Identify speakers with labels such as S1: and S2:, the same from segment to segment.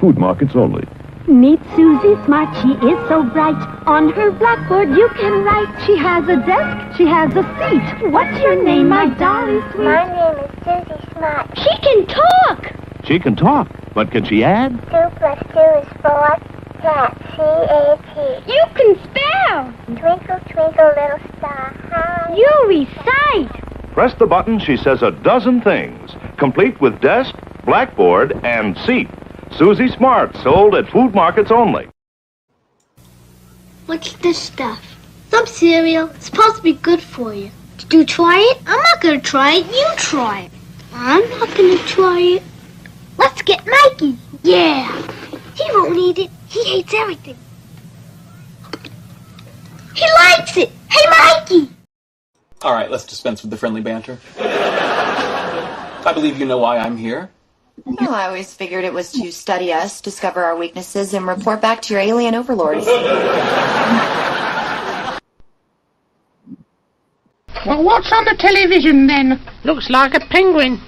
S1: Food markets only.
S2: Meet Susie Smart, she is so bright. On her blackboard you can write. She has a desk, she has a seat. What's your name, my dolly sweet?
S3: My name is Susie Smart.
S2: She can talk!
S1: She can talk, but can she add?
S3: 2 plus 2 is 4. Cat, C-A-T.
S2: You can spell!
S3: Twinkle, twinkle, little star, how
S2: You recite!
S1: Press the button, she says a dozen things, complete with desk, blackboard, and seat. Susie Smart, sold at food markets only.
S4: What's this stuff? Some cereal. It's supposed to be good for you. Did you try it? I'm not going to try it. You try it. I'm not going to try it. Let's get Mikey. Yeah. He won't eat it. He hates everything. He likes it. Hey, Mikey.
S5: All right, let's dispense with the friendly banter. I believe you know why I'm here.
S6: Well, I always figured it was to study us, discover our weaknesses, and report back to your alien overlords.
S7: Well, what's on the television then? Looks like a penguin.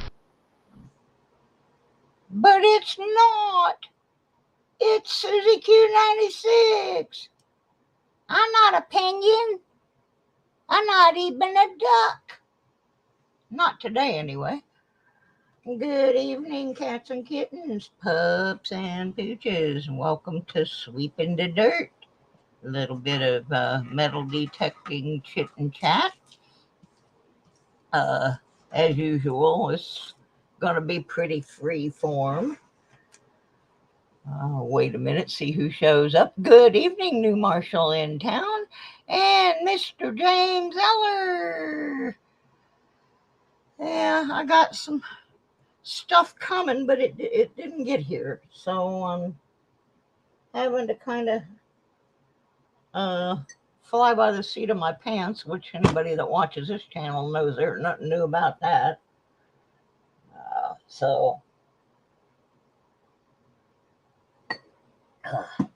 S8: But it's not. It's Susie Q96. I'm not a penguin. I'm not even a duck. Not today, anyway. Good evening, cats and kittens, pups and pooches. Welcome to Sweepin' the Dirt. A little bit of metal detecting chit and chat. As usual, it's going to be pretty free form. Wait a minute, see who shows up. Good evening, New Marshall in town, and Mr. James Eller. Yeah, I got some stuff coming, but it didn't get here, so I'm having to kind of fly by the seat of my pants, which anybody that watches this channel knows there's nothing new about that.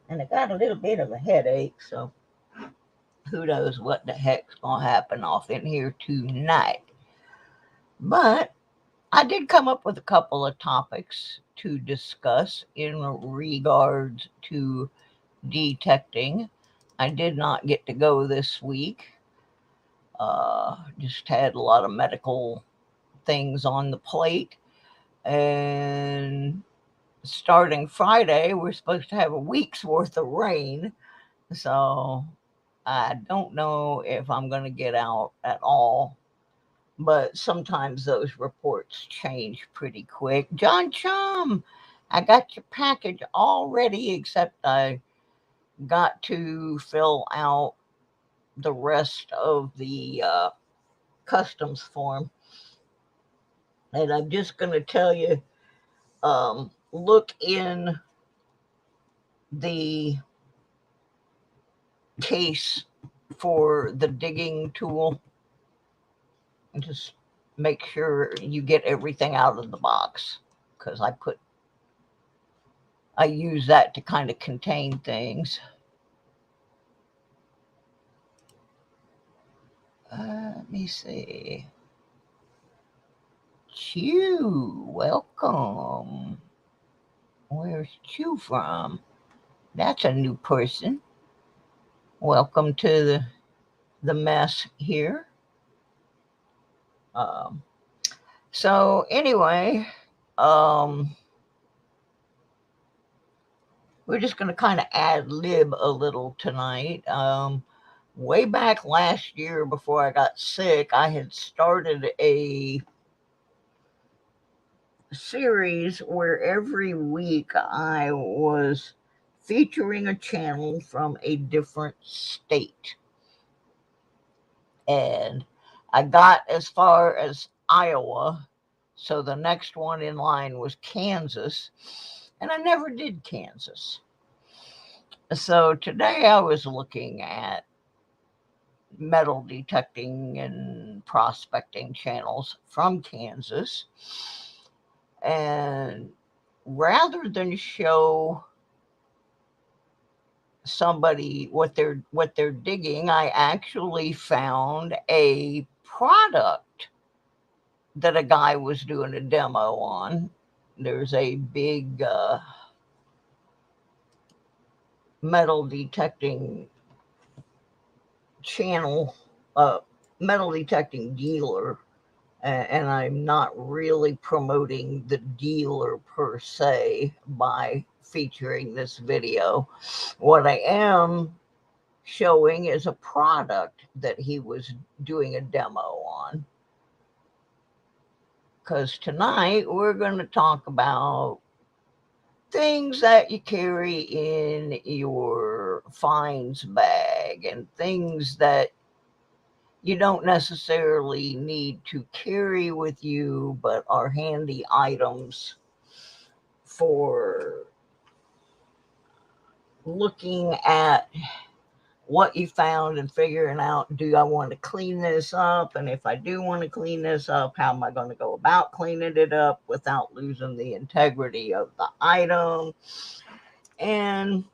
S8: And I got a little bit of a headache, so who knows what the heck's gonna happen off in here tonight. But I did come up with a couple of topics to discuss in regards to detecting. I did not get to go this week. Just had a lot of medical things on the plate. And starting Friday, we're supposed to have a week's worth of rain. So I don't know if I'm going to get out at all. But sometimes those reports change pretty quick. John Chum, I got your package all ready, except I got to fill out the rest of the customs form. And I'm just going to tell you, look in the case for the digging tool and just make sure you get everything out of the box, because I use that to kind of contain things. Let me see. Chew, welcome. Where's Chew from? That's a new person. Welcome to the mess here. So anyway, we're just going to kind of ad lib a little tonight. Way back last year, before I got sick, I had started a series where every week I was featuring a channel from a different state. And I got as far as Iowa, so the next one in line was Kansas, and I never did Kansas. So today I was looking at metal detecting and prospecting channels from Kansas, and rather than show somebody what they're digging, I actually found a product that a guy was doing a demo on. There's a big metal detecting channel, metal detecting dealer, and I'm not really promoting the dealer per se by featuring this video. What I am showing is a product that he was doing a demo on. Because tonight we're going to talk about things that you carry in your finds bag and things that you don't necessarily need to carry with you, but are handy items for looking at what you found and figuring out, do I want to clean this up? And if I do want to clean this up, how am I going to go about cleaning it up without losing the integrity of the item? And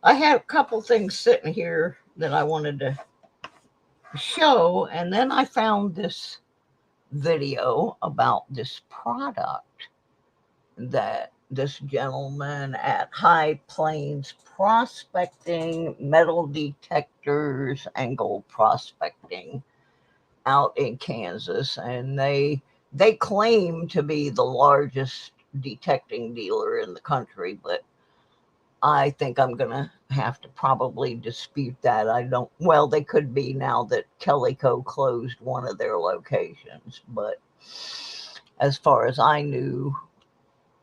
S8: I had a couple things sitting here that I wanted to show, and then I found this video about this product that this gentleman at High Plains Prospecting, Metal Detectors, and Gold Prospecting out in Kansas, and they claim to be the largest detecting dealer in the country, but I think I'm gonna have to probably dispute that. I don't. Well, they could be now that Kellyco closed one of their locations, but as far as I knew,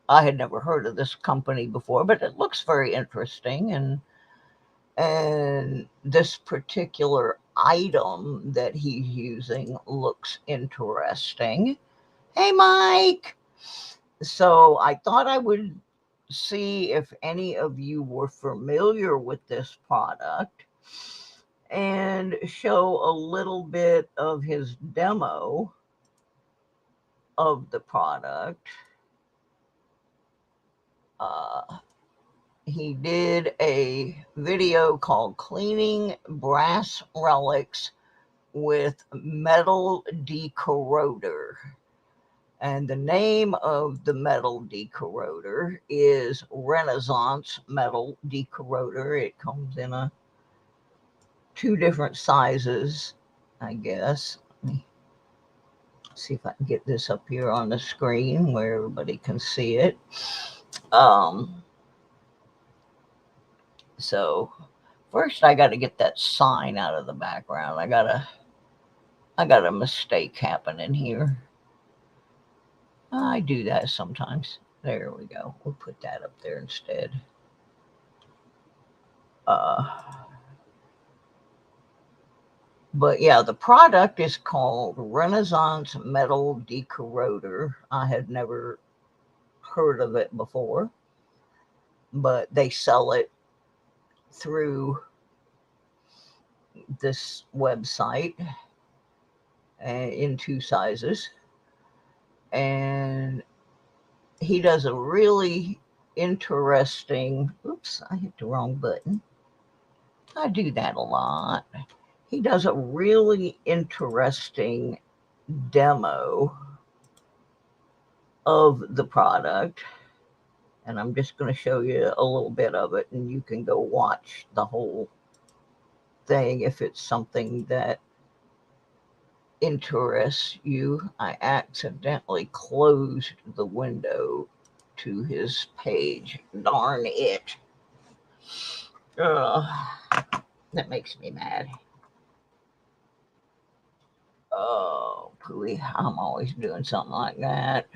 S8: I had never heard of this company before, but it looks very interesting. And this particular item that he's using looks interesting. Hey, Mike. So I thought I would see if any of you were familiar with this product and show a little bit of his demo of the product. He did a video called Cleaning Brass Relics with Metal Decorroder. And the name of the metal decorroder is Renaissance Metal Decorroder. It comes in two different sizes, I guess. Let me see if I can get this up here on the screen where everybody can see it. So first I got to get that sign out of the background. I got a mistake happening here. I do that sometimes. There we go. We'll put that up there instead. But yeah, the product is called Renaissance Metal Decorroder. I had never heard of it before, but they sell it through this website in two sizes. And he does a really interesting, oops, I hit the wrong button. I do that a lot. He does a really interesting demo of the product. And I'm just going to show you a little bit of it, and you can go watch the whole thing if it's something that interests you. I accidentally closed the window to his page. Darn it. That makes me mad. Oh, pooey. I'm always doing something like that.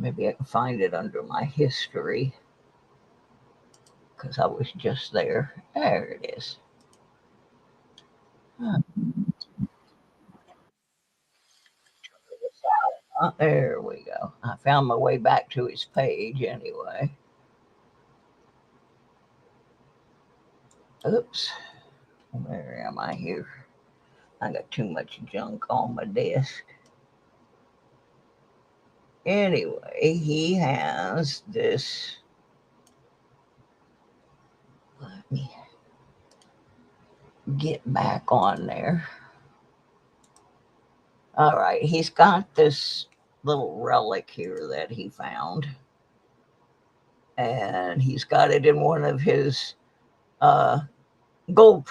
S8: Maybe I can find it under my history, because I was just there. There it is. There we go. I found my way back to his page anyway. Oops. Where am I here? I got too much junk on my desk. Anyway, he has this. Let me get back on there. All right, he's got this little relic here that he found. and he's got it in one of his gold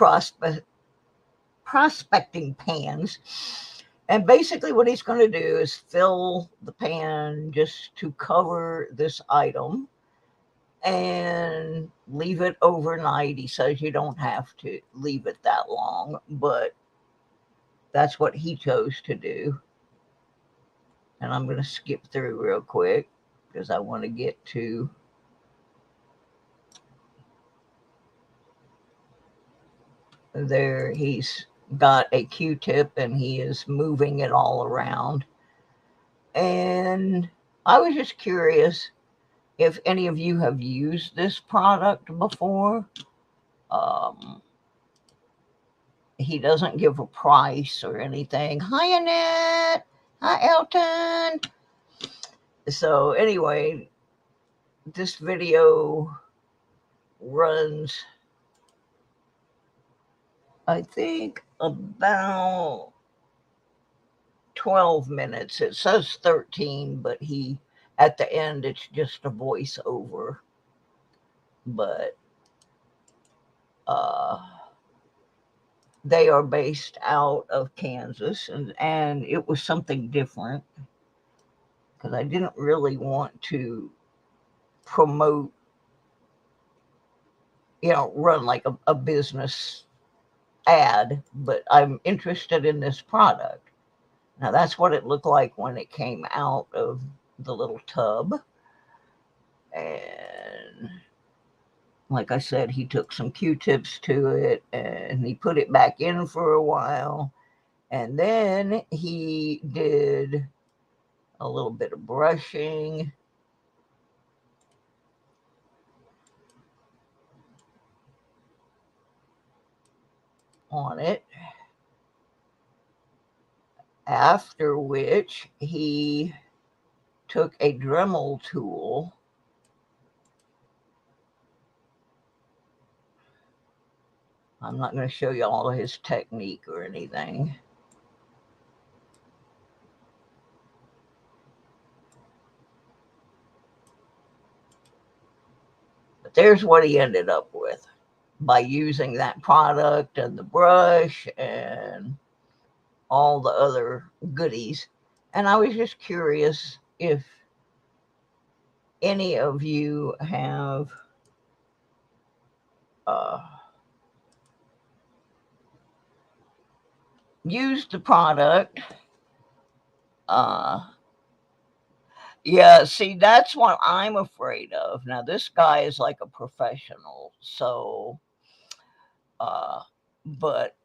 S8: prospecting pans. And basically what he's going to do is fill the pan just to cover this item and leave it overnight. He says you don't have to leave it that long, but that's what he chose to do. And I'm going to skip through real quick because I want to get to there. He's got a Q-tip and he is moving it all around. And I was just curious if any of you have used this product before. He doesn't give a price or anything. Hi, Annette. Hi, Elton. So anyway, this video runs, I think, about 12 minutes. It says 13, but at the end, it's just a voiceover. But they are based out of Kansas, and it was something different because I didn't really want to promote, run like a business ad, but I'm interested in this product. Now that's what it looked like when it came out of the little tub. And like I said, he took some Q-tips to it and he put it back in for a while. And then he did a little bit of brushing. On it. After which he took a Dremel tool I'm not going to show you all of his technique or anything. But there's what he ended up with by using that product and the brush and all the other goodies. And I was just curious if any of you have used the product. Yeah, see, that's what I'm afraid of. Now, this guy is like a professional, so, but,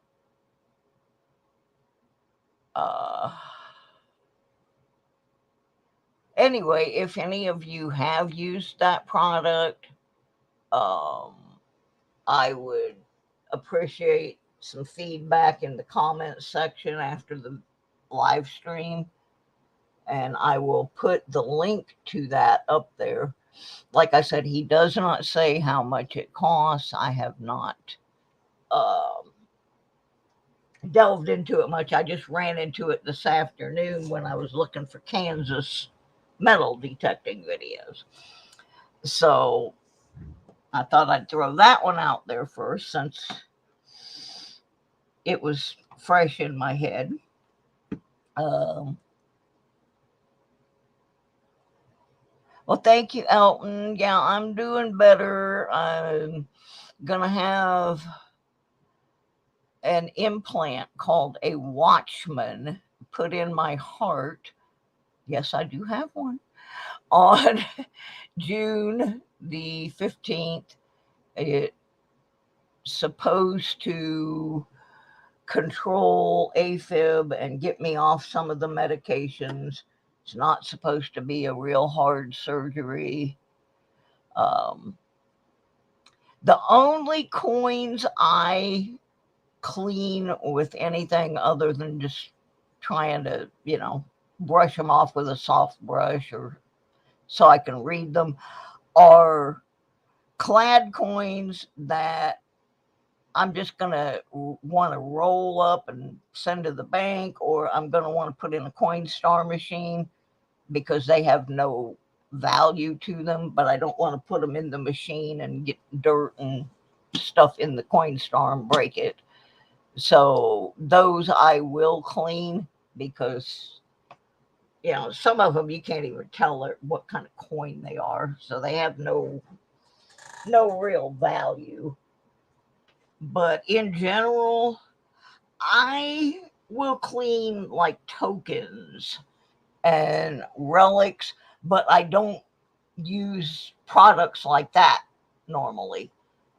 S8: anyway, if any of you have used that product, I would appreciate some feedback in the comments section after the live stream. And I will put the link to that up there. Like I said, he does not say how much it costs. I have not delved into it much. I just ran into it this afternoon when I was looking for Kansas metal detecting videos. So I thought I'd throw that one out there first since it was fresh in my head. Well, thank you, Elton. Yeah, I'm doing better. I'm going to have an implant called a Watchman put in my heart. Yes, I do have one. On June the 15th, it's supposed to control AFib and get me off some of the medications. It's not supposed to be a real hard surgery. The only coins I clean with anything other than just trying to, brush them off with a soft brush or so I can read them are clad coins that I'm just going to want to roll up and send to the bank, or I'm going to want to put in a Coinstar machine because they have no value to them, but I don't want to put them in the machine and get dirt and stuff in the Coinstar and break it. So those I will clean, because some of them you can't even tell what kind of coin they are, so they have no real value. But in general, I will clean like tokens and relics, but I don't use products like that normally.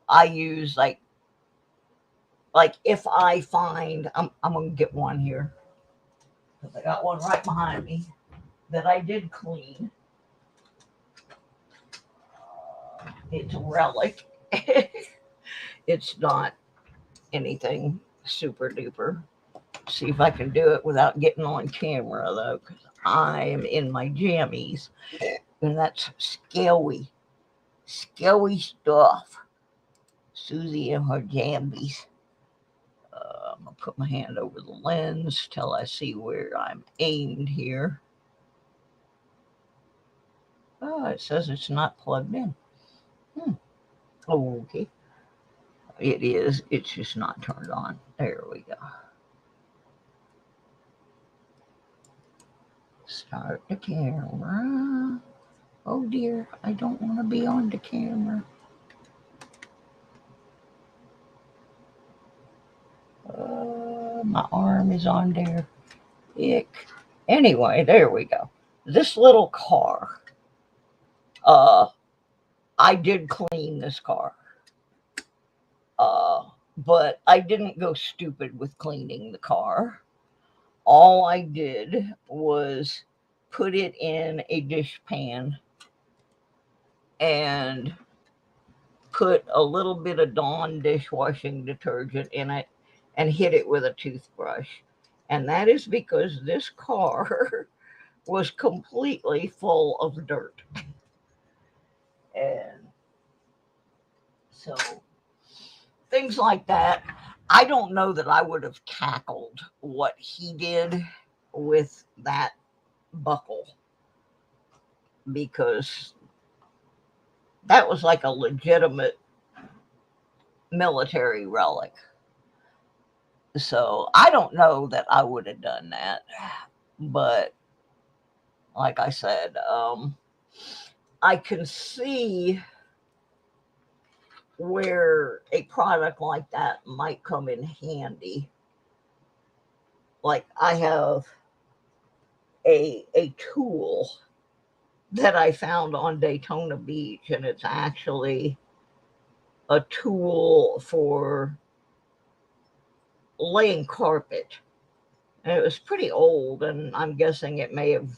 S8: I use like if I find, I'm gonna get one here because I got one right behind me that I did clean. It's a relic. It's not anything super duper. See if I can do it without getting on camera though, because I am in my jammies, and that's scaly stuff. Susie and her jammies. I'm gonna put my hand over the lens till I see where I'm aimed here. Oh, it says it's not plugged in. Okay. It is. It's just not turned on. There we go. Start the camera. Oh dear, I don't want to be on the camera. My arm is on there. Ick. Anyway, there we go. This little car. I did clean this car. But I didn't go stupid with cleaning the car. All I did was put it in a dishpan and put a little bit of Dawn dishwashing detergent in it and hit it with a toothbrush. And that is because this car was completely full of dirt. And so things like that. I don't know that I would have tackled what he did with that buckle, because that was like a legitimate military relic. So I don't know that I would have done that. But like I said, I can see where a product like that might come in handy. Like I have a tool that I found on Daytona Beach, and it's actually a tool for laying carpet. And it was pretty old, and I'm guessing it may have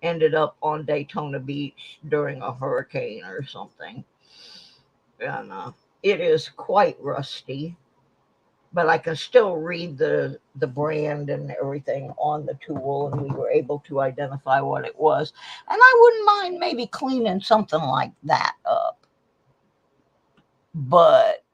S8: ended up on Daytona Beach during a hurricane or something. And it is quite rusty, but I can still read the brand and everything on the tool, and we were able to identify what it was. And I wouldn't mind maybe cleaning something like that up. But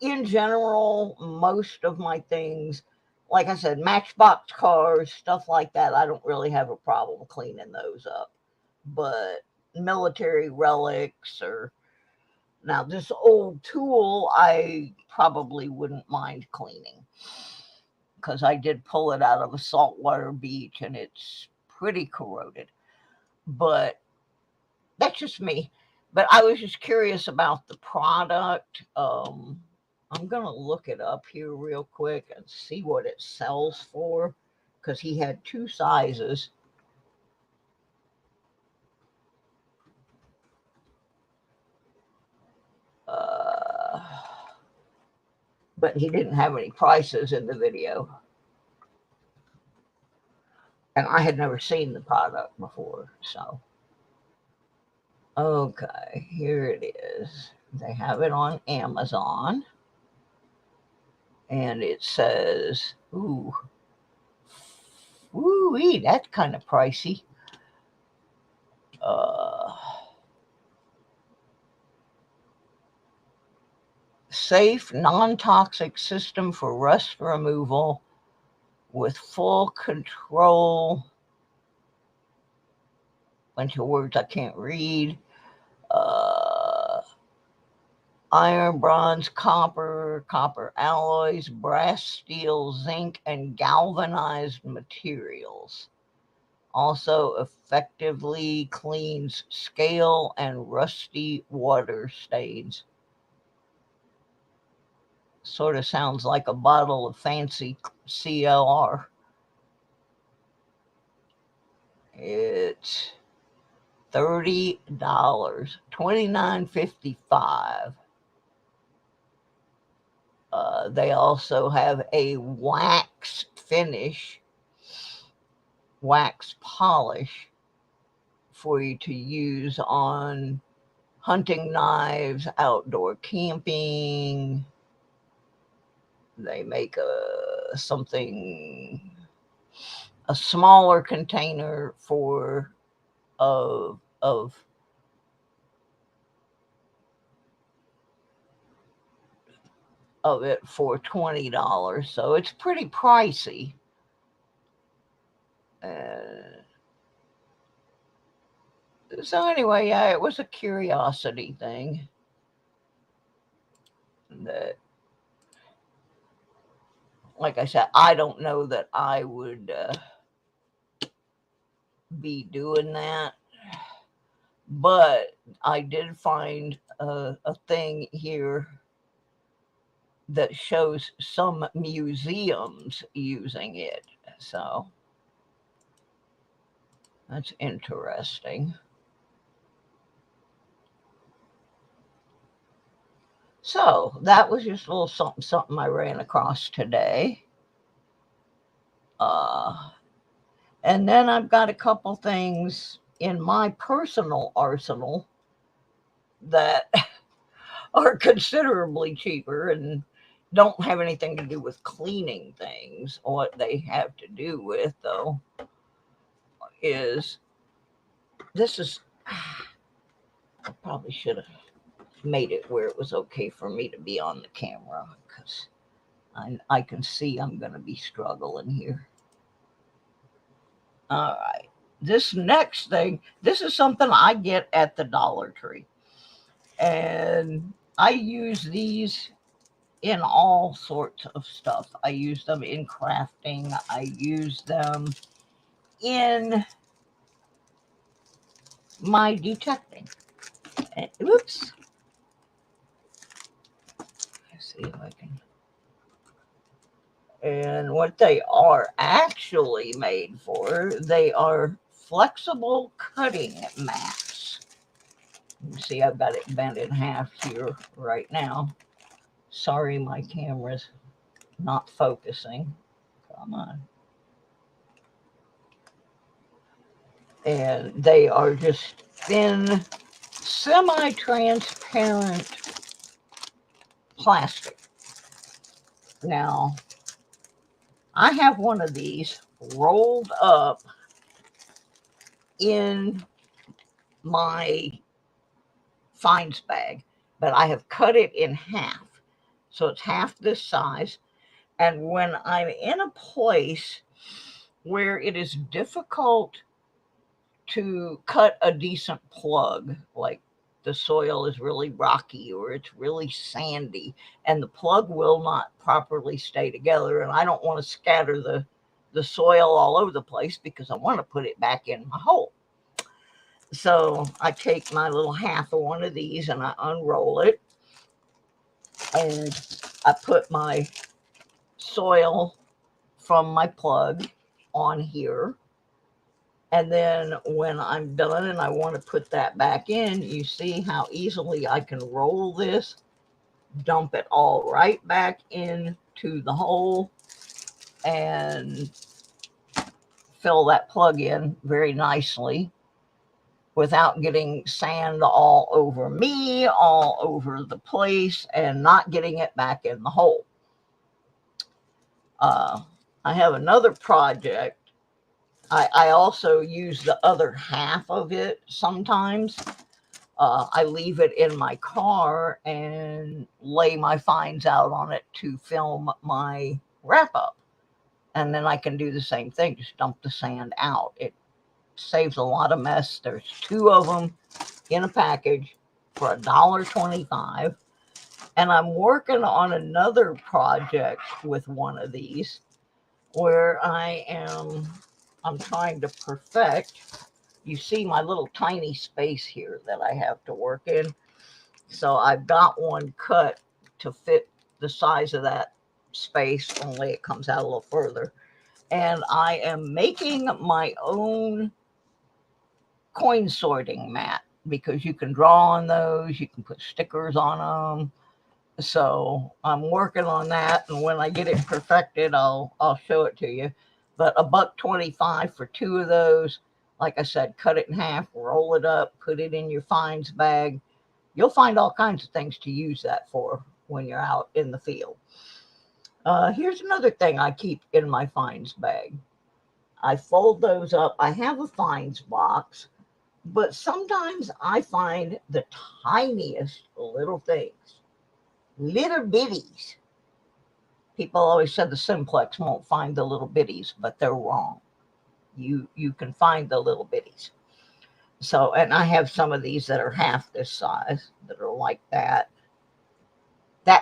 S8: in general, most of my things, like I said, Matchbox cars, stuff like that, I don't really have a problem cleaning those up. But military relics, or now this old tool, I probably wouldn't mind cleaning, because I did pull it out of a saltwater beach and it's pretty corroded. But that's just me. But I was just curious about the product. I'm going to look it up here real quick and see what it sells for, because he had two sizes. But he didn't have any prices in the video. And I had never seen the product before, so. Okay, here it is. They have it on Amazon. And it says, ooh, that's kind of pricey. Safe, non-toxic system for rust removal with full control bunch of words I can't read. Iron, bronze, copper, copper alloys, brass, steel, zinc, and galvanized materials. Also effectively cleans scale and rusty water stains. Sort of sounds like a bottle of fancy CLR. It's $30, $29.55. They also have a wax finish, wax polish for you to use on hunting knives, outdoor camping. They make a smaller container for of it for $20, so it's pretty pricey. So anyway, yeah, it was a curiosity thing that, like I said, I don't know that I would be doing that, but I did find a thing here that shows some museums using it, so that's interesting. So that was just a little something I ran across today. And then I've got a couple things in my personal arsenal that are considerably cheaper and don't have anything to do with cleaning things. What they have to do with, though, is I probably should have made it where it was okay for me to be on the camera, because I can see I'm going to be struggling here. All right. This next thing, this is something I get at the Dollar Tree. And I use these in all sorts of stuff. I use them in crafting. I use them in my detecting. Oops. Let's see if I can. And what they are actually made for, they are flexible cutting mats. You see, I've got it bent in half here right now. Sorry, my camera's not focusing. Come on. And they are just thin, semi-transparent plastic. Now, I have one of these rolled up in my finds bag, but I have cut it in half. So it's half this size. And when I'm in a place where it is difficult to cut a decent plug, like the soil is really rocky or it's really sandy and the plug will not properly stay together, and I don't want to scatter the soil all over the place because I want to put it back in my hole. So I take my little half of one of these and I unroll it, and I put my soil from my plug on here. And then when I'm done and I want to put that back in, you see how easily I can roll this, dump it all right back into the hole, and fill that plug in very nicely without getting sand all over me, all over the place, and not getting it back in the hole. I have another project. I also use the other half of it sometimes. I leave it in my car and lay my finds out on it to film my wrap up. And then I can do the same thing, just dump the sand out. saves a lot of mess. There's 2 of them in a package for $1.25. And I'm working on another project with one of these where I'm trying to perfect. You see my little tiny space here that I have to work in. So I've got one cut to fit the size of that space, only it comes out a little further. And I am making my own coin sorting mat because you can draw on those, you can put stickers on them. So I'm working on that, and when I get it perfected, I'll show it to you. But $1.25 for 2 of those. Like I said, cut it in half, roll it up, put it in your finds bag. You'll find all kinds of things to use that for when you're out in the field. Here's another thing I keep in my finds bag. I fold those up. I have a finds box, but sometimes I find the tiniest little things. Little bitties. People always said the simplex won't find the little bitties, but they're wrong. You can find the little bitties. So, and I have some of these that are half this size, that are like that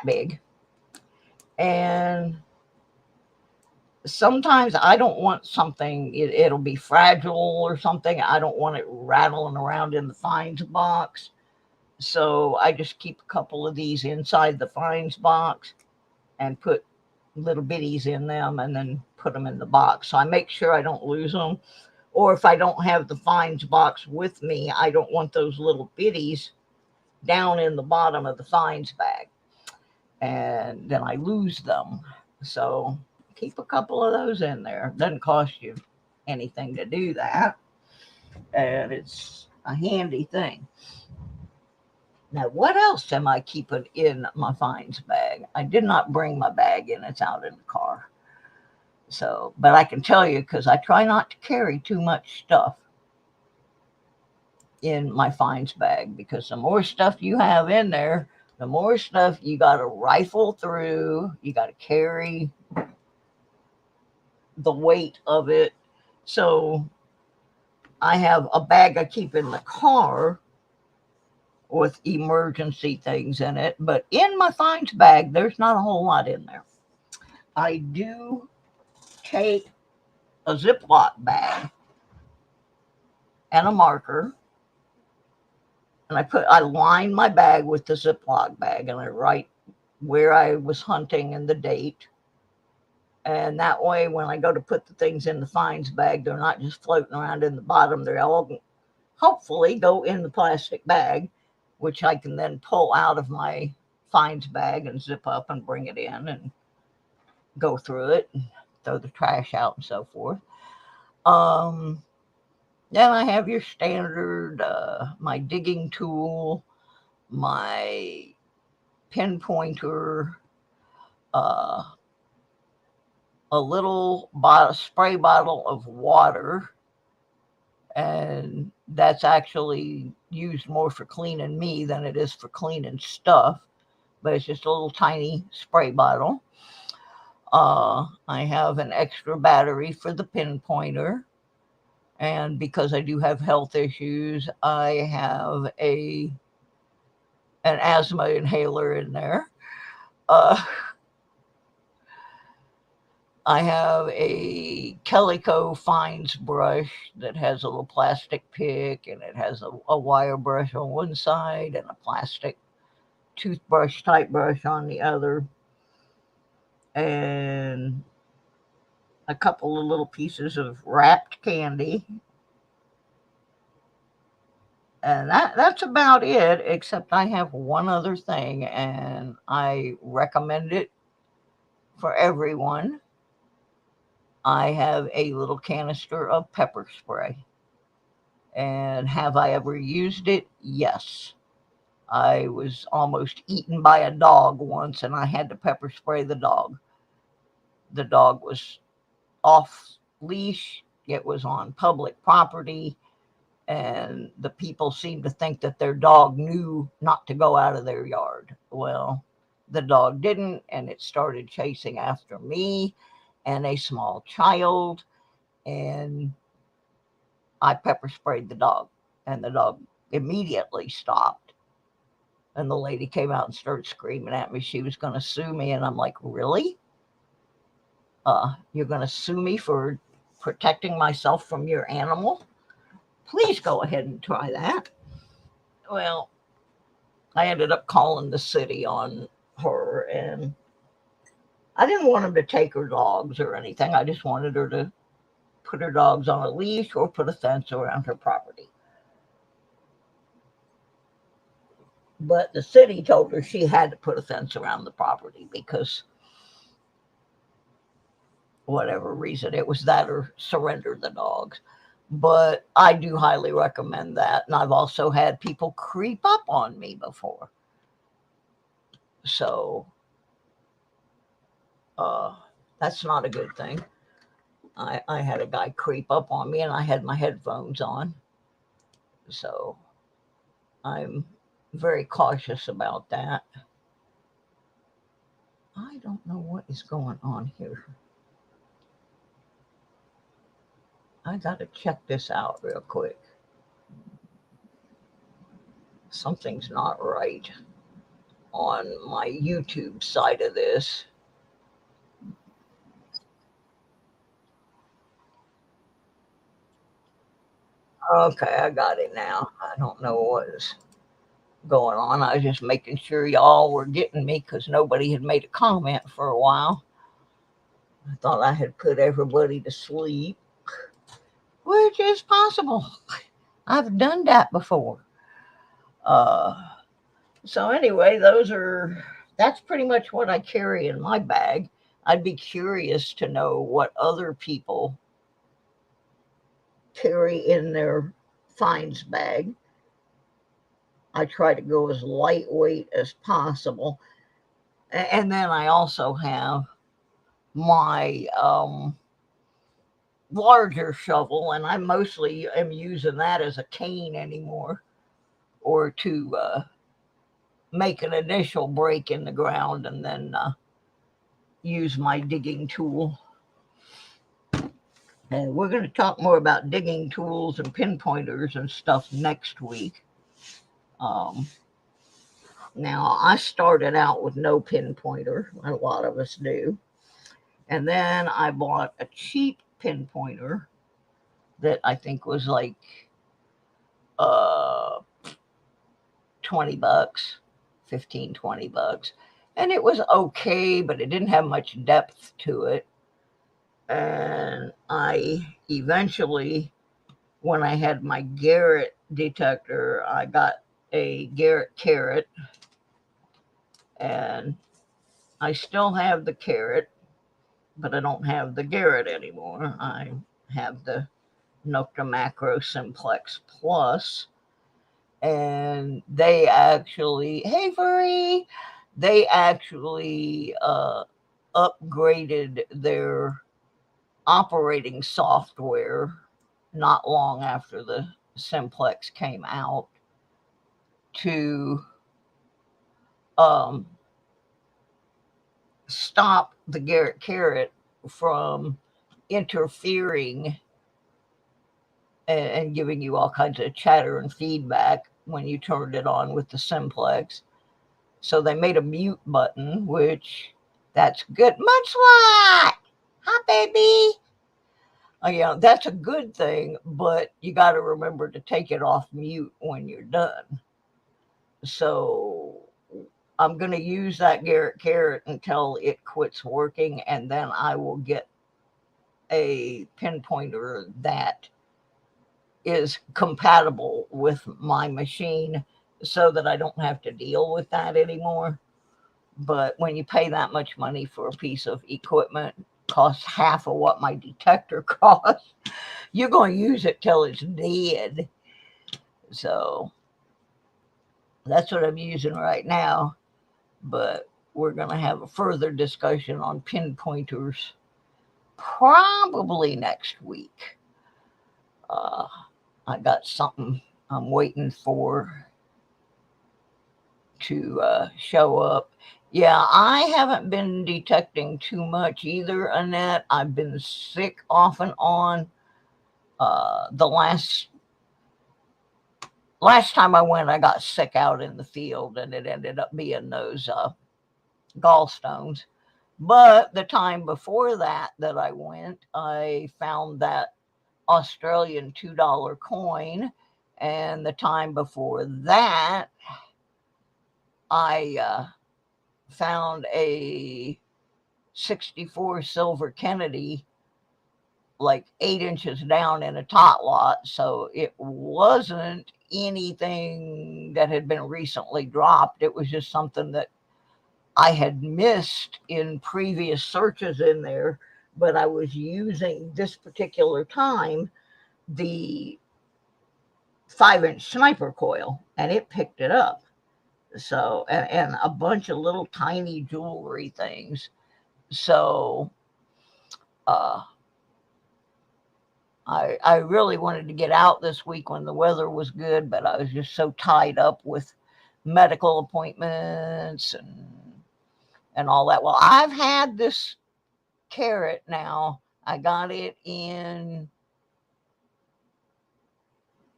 S8: big. And sometimes I don't want something, it'll be fragile or something. I don't want it rattling around in the finds box. So I just keep a couple of these inside the finds box and put little bitties in them and then put them in the box. So I make sure I don't lose them. Or if I don't have the finds box with me, I don't want those little bitties down in the bottom of the finds bag. And then I lose them. So keep a couple of those in there. It doesn't cost you anything to do that. And it's a handy thing. Now, what else am I keeping in my finds bag? I did not bring my bag in. It's out in the car. So, but I can tell you, because I try not to carry too much stuff in my finds bag, because the more stuff you have in there, the more stuff you got to rifle through. You got to carry the weight of it. So I have a bag I keep in the car with emergency things in it, but in my finds bag, there's not a whole lot in there. I do take a Ziploc bag and a marker, and I line my bag with the Ziploc bag, and I write where I was hunting and the date. And that way, when I go to put the things in the finds bag, they're not just floating around in the bottom. They're all hopefully go in the plastic bag, which I can then pull out of my finds bag and zip up and bring it in and go through it and throw the trash out and so forth. Then I have your standard, my digging tool, my pinpointer, a little spray bottle of water, and that's actually used more for cleaning me than it is for cleaning stuff, but it's just a little tiny spray bottle. I have an extra battery for the pinpointer, and because I do have health issues, I have an asthma inhaler in there. I have a Calico Finds brush that has a little plastic pick, and it has a wire brush on one side and a plastic toothbrush type brush on the other, and a couple of little pieces of wrapped candy. And that's about it, except I have one other thing, and I recommend it for everyone. I have a little canister of pepper spray. And have I ever used it? Yes. I was almost eaten by a dog once, and I had to pepper spray the dog. The dog was off leash. It was on public property, and the people seemed to think that their dog knew not to go out of their yard. Well, the dog didn't, and it started chasing after me and a small child, and I pepper sprayed the dog, and the dog immediately stopped. And the lady came out and started screaming at me. She was going to sue me. And I'm like, really? You're going to sue me for protecting myself from your animal? Please go ahead and try that. Well, I ended up calling the city on her, and I didn't want them to take her dogs or anything. I just wanted her to put her dogs on a leash or put a fence around her property. But the city told her she had to put a fence around the property because whatever reason, it was that or surrender the dogs. But I do highly recommend that. And I've also had people creep up on me before. So that's not a good thing. I had a guy creep up on me and I had my headphones on. So I'm very cautious about that. I don't know what is going on here. I got to check this out real quick. Something's not right on my YouTube side of this. Okay, I got it now. I don't know what is going on. I was just making sure y'all were getting me because nobody had made a comment for a while. I thought I had put everybody to sleep, which is possible. I've done that before. So anyway, that's pretty much what I carry in my bag. I'd be curious to know what other people carry in their finds bag. I try to go as lightweight as possible. And then I also have my larger shovel, and I mostly am using that as a cane anymore, or to make an initial break in the ground and then use my digging tool. And we're going to talk more about digging tools and pinpointers and stuff next week. Now, I started out with no pinpointer. A lot of us do. And then I bought a cheap pinpointer that I think was like $20, 15, $20. And it was okay, but it didn't have much depth to it. And I eventually, when I had my Garrett detector, I got a Garrett Carrot. And I still have the Carrot, but I don't have the Garrett anymore. I have the Nocta Macro Simplex Plus. And they actually, hey, Furry, they actually upgraded their operating software not long after the Simplex came out to stop the Garrett Carrot from interfering and giving you all kinds of chatter and feedback when you turned it on with the Simplex. So they made a mute button, which that's good. Muchlet! Hi, baby! Yeah, that's a good thing, but you got to remember to take it off mute when you're done. So I'm going to use that Garrett Carrot until it quits working, and then I will get a pinpointer that is compatible with my machine so that I don't have to deal with that anymore. But when you pay that much money for a piece of equipment, costs half of what my detector costs, you're going to use it till it's dead. So that's what I'm using right now. But we're going to have a further discussion on pinpointers probably next week. I got something I'm waiting for to show up. Yeah, I haven't been detecting too much either, Annette. I've been sick off and on. The last time I went, I got sick out in the field, and it ended up being those gallstones. But the time before that I went, I found that Australian $2 coin. And the time before that, I found a 64 silver Kennedy, like 8 inches down in a tot lot. So it wasn't anything that had been recently dropped. It was just something that I had missed in previous searches in there, but I was using this particular time the 5-inch sniper coil, and it picked it up. So, and a bunch of little tiny jewelry things. So, I really wanted to get out this week when the weather was good, but I was just so tied up with medical appointments and all that. Well, I've had this carrot now. I got it in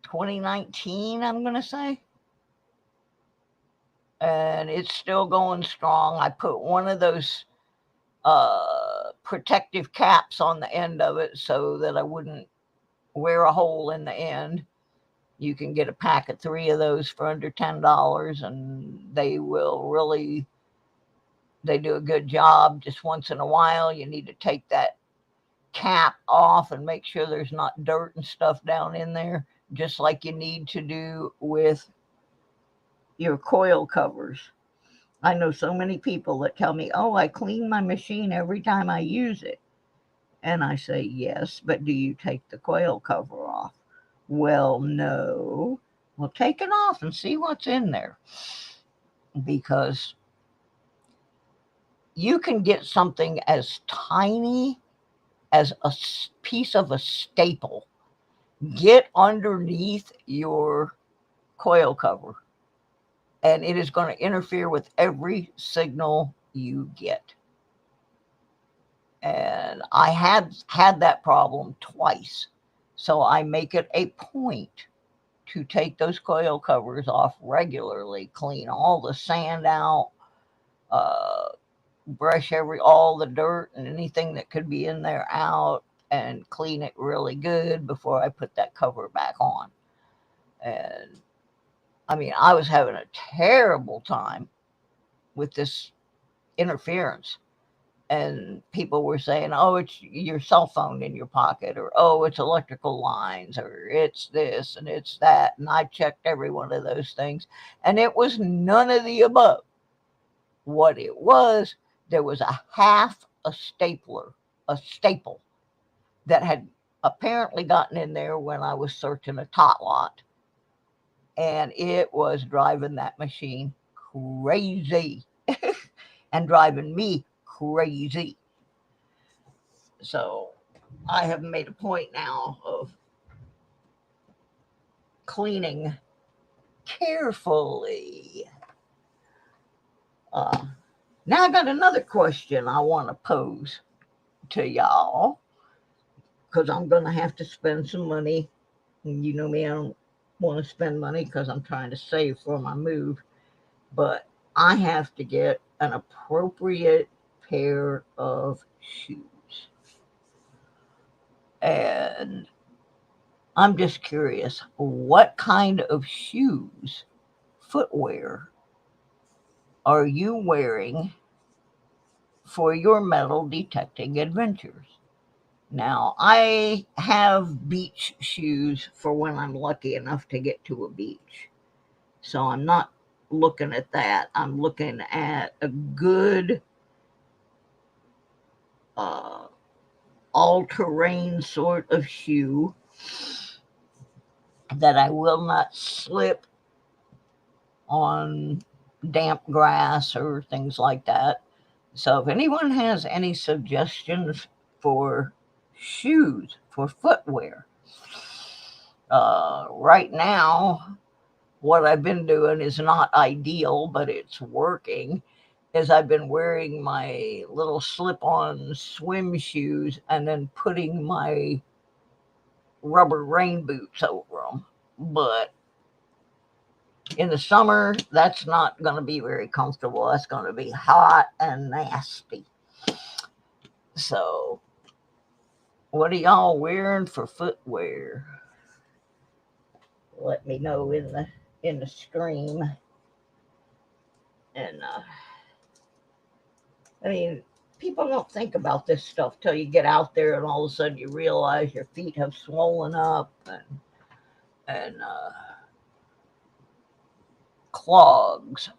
S8: 2019, I'm going to say. And it's still going strong. I put one of those protective caps on the end of it so that I wouldn't wear a hole in the end. You can get a pack of 3 of those for under $10, and they do a good job. Just once in a while, you need to take that cap off and make sure there's not dirt and stuff down in there, just like you need to do with your coil covers. I know so many people that tell me, oh, I clean my machine every time I use it. And I say, yes, but do you take the coil cover off? Well, no. Well, take it off and see what's in there. Because you can get something as tiny as a piece of a staple get underneath your coil cover, and it is going to interfere with every signal you get. And I had that problem twice. So I make it a point to take those coil covers off regularly, clean all the sand out, brush all the dirt and anything that could be in there out, and clean it really good before I put that cover back on. And I mean, I was having a terrible time with this interference. And people were saying, oh, it's your cell phone in your pocket, or oh, it's electrical lines, or it's this and it's that. And I checked every one of those things, and it was none of the above. What it was, there was a staple that had apparently gotten in there when I was searching a tot lot. And it was driving that machine crazy and driving me crazy. So I have made a point now of cleaning carefully. Now I got another question I want to pose to y'all, because I'm going to have to spend some money. And you know me, I don't want to spend money because I'm trying to save for my move. But I have to get an appropriate pair of shoes. And I'm just curious, what kind of shoes, footwear, are you wearing for your metal detecting adventures? Now, I have beach shoes for when I'm lucky enough to get to a beach. So I'm not looking at that. I'm looking at a good all-terrain sort of shoe that I will not slip on damp grass or things like that. So if anyone has any suggestions for shoes, for footwear, right now, what I've been doing is not ideal, but it's working, is I've been wearing my little slip-on swim shoes and then putting my rubber rain boots over them. But in the summer, that's not going to be very comfortable. That's going to be hot and nasty. So, what are y'all wearing for footwear? Let me know in the stream. And I mean, people don't think about this stuff till you get out there, and all of a sudden you realize your feet have swollen up and clogs.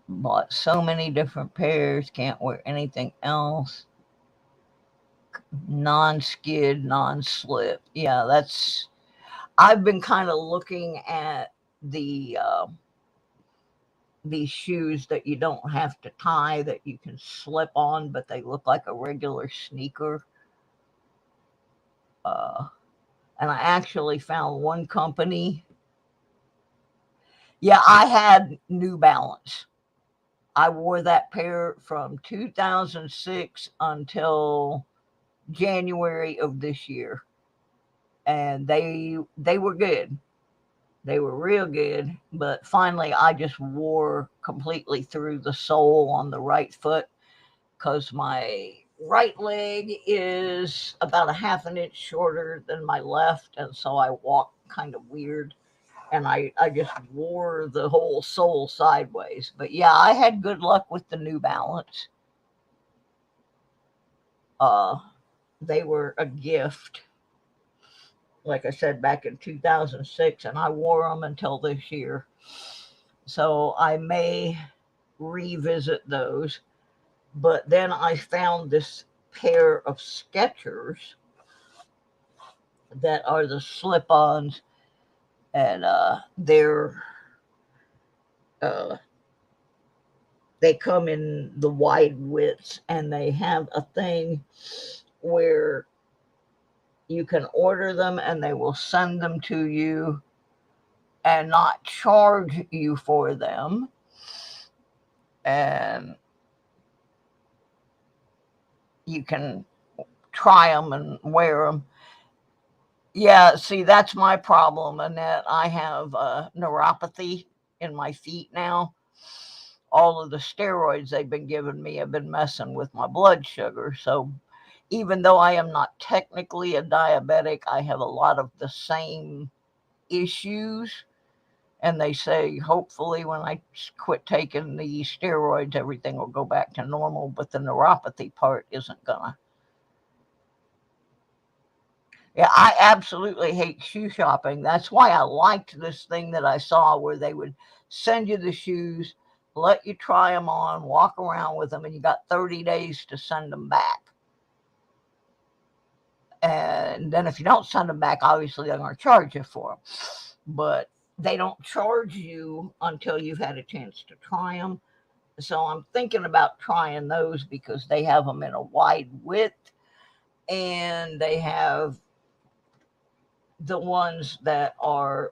S8: Bought so many different pairs, can't wear anything else. Non-skid, non-slip. Yeah, that's. I've been kind of looking at these shoes that you don't have to tie, that you can slip on, but they look like a regular sneaker. And I actually found one company. Yeah, I had New Balance. I wore that pair from 2006 until January of this year. And they were good. They were real good, but finally I just wore completely through the sole on the right foot because my right leg is about a half an inch shorter than my left, and so I walk kind of weird, and I just wore the whole sole sideways. But yeah, I had good luck with the New Balance. They were a gift. Like I said, back in 2006, and I wore them until this year. So I may revisit those. But then I found this pair of Skechers that are the slip-ons, and they come in the wide widths, and they have a thing where you can order them and they will send them to you and not charge you for them. And you can try them and wear them. Yeah, see, that's my problem, Annette. I have neuropathy in my feet now. All of the steroids they've been giving me have been messing with my blood sugar. So even though I am not technically a diabetic, I have a lot of the same issues. And they say, hopefully, when I quit taking the steroids, everything will go back to normal. But the neuropathy part isn't gonna. Yeah, I absolutely hate shoe shopping. That's why I liked this thing that I saw where they would send you the shoes, let you try them on, walk around with them, and you got 30 days to send them back. And then if you don't send them back, obviously they're going to charge you for them. But they don't charge you until you've had a chance to try them. So I'm thinking about trying those because they have them in a wide width, and they have the ones that are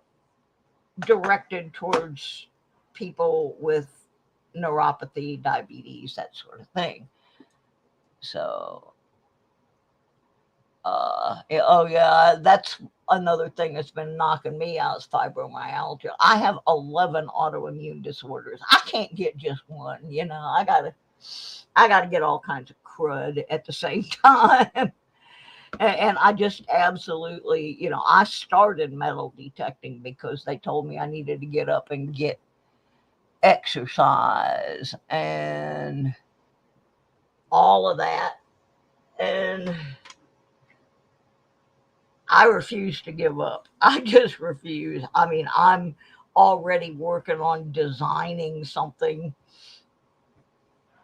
S8: directed towards people with neuropathy, diabetes, that sort of thing. So, oh yeah, that's another thing that's been knocking me out is fibromyalgia. I have 11 autoimmune disorders. I can't get just one. I gotta get all kinds of crud at the same time. And I just absolutely, I started metal detecting because they told me I needed to get up and get exercise and all of that. And I refuse to give up. I just refuse. I mean, I'm already working on designing something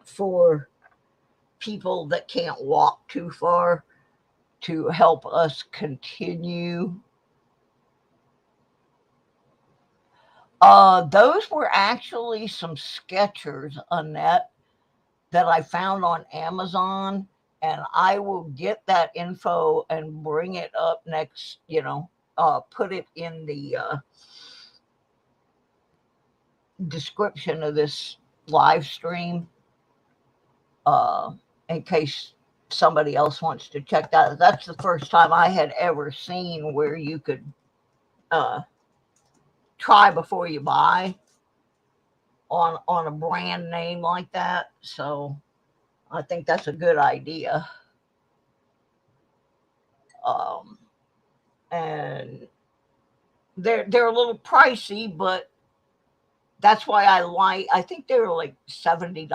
S8: for people that can't walk too far to help us continue. Those were actually some Skechers, Annette, that I found on Amazon, and I will get that info and bring it up next, put it in the description of this live stream in case somebody else wants to check that. That's the first time I had ever seen where you could try before you buy on a brand name like that. So I think that's a good idea. And they're a little pricey, but that's why I think they were like $70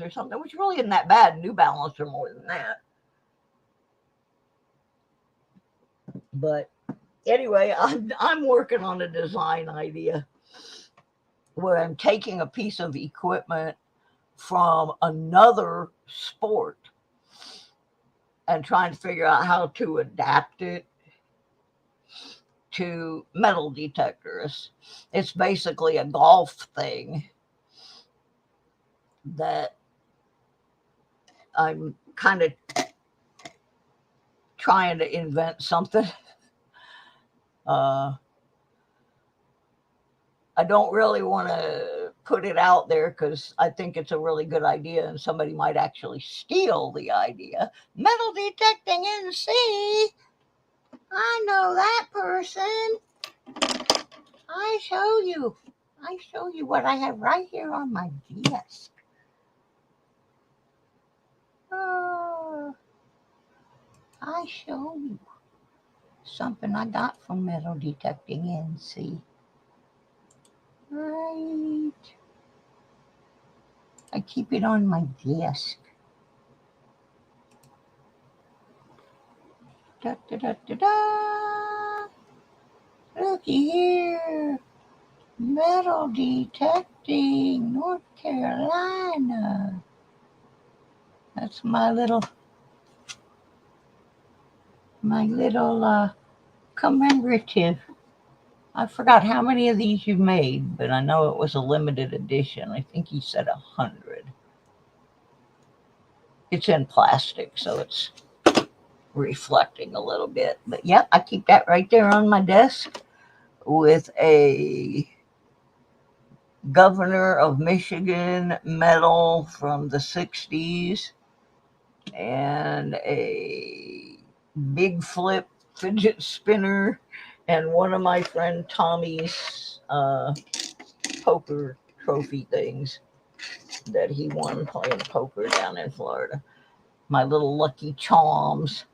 S8: or something, which really isn't that bad. New Balance are more than that. But anyway, I'm working on a design idea where I'm taking a piece of equipment from another sport and trying to figure out how to adapt it to metal detectors. It's basically a golf thing that I'm kind of trying to invent something. I don't really want to put it out there because I think it's a really good idea and somebody might actually steal the idea. Metal detecting NC. I know that person. I show you what I have right here on my desk. Oh, I show you something I got from Metal Detecting NC. Right. I keep it on my desk. Da, da, da, da, da. Looky here. Metal Detecting, North Carolina. That's my little commemorative. I forgot how many of these you made, but I know it was a limited edition. I think he said 100. It's in plastic, so it's reflecting a little bit. But yep, I keep that right there on my desk with a Governor of Michigan medal from the 60s and a big flip fidget spinner and one of my friend Tommy's poker trophy things that he won playing poker down in Florida. My little Lucky Charms.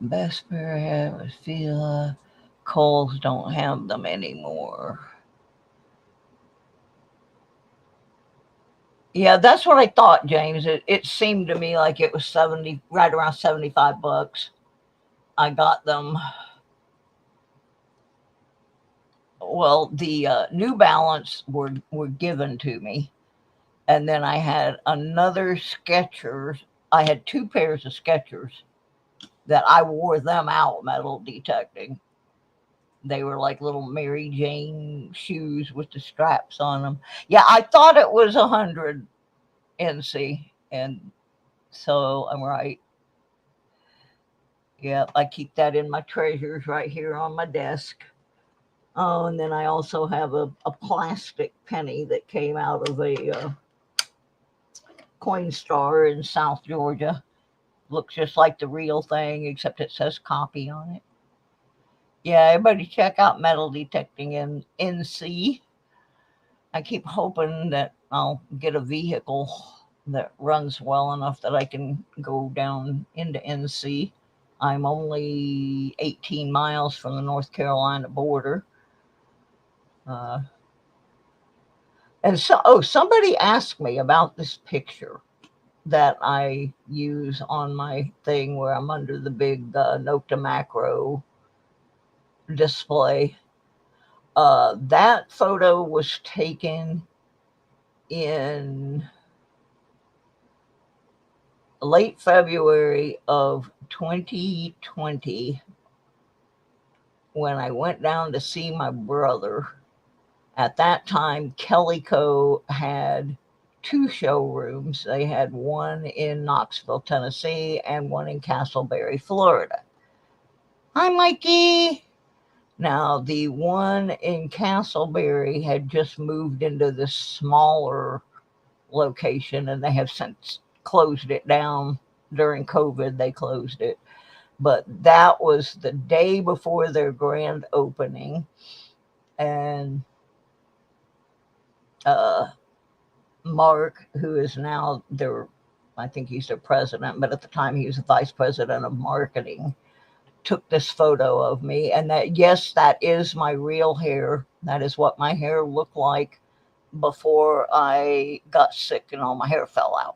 S8: Best pair I had was Fila. Kohl's don't have them anymore. Yeah, that's what I thought, James. It seemed to me like it was right around $75. I got them. Well, the New Balance were given to me, and then I had another Skechers. I had 2 pairs of Skechers that I wore them out metal detecting. They were like little Mary Jane shoes with the straps on them. Yeah, I thought it was 100 NC, and so I'm right. Yeah, I keep that in my treasures right here on my desk. Oh, and then I also have a plastic penny that came out of a coin store in South Georgia. Looks just like the real thing, except it says copy on it. Yeah, everybody check out Metal Detecting in NC. I keep hoping that I'll get a vehicle that runs well enough that I can go down into NC. I'm only 18 miles from the North Carolina border. And so, somebody asked me about this picture that I use on my thing where I'm under the big Nocta Macro display. That photo was taken in late February of 2020 when I went down to see my brother. At that time, Kellyco had 2 showrooms. They had one in Knoxville, Tennessee, and one in Castleberry, Florida. Hi, Mikey. Now, the one in Castleberry had just moved into this smaller location, and they have since closed it down. During COVID, they closed it. But that was the day before their grand opening. And Mark, who is now I think he's their president, but at the time he was the vice president of marketing, took this photo of me. And yes, that is my real hair. That is what my hair looked like before I got sick and all my hair fell out.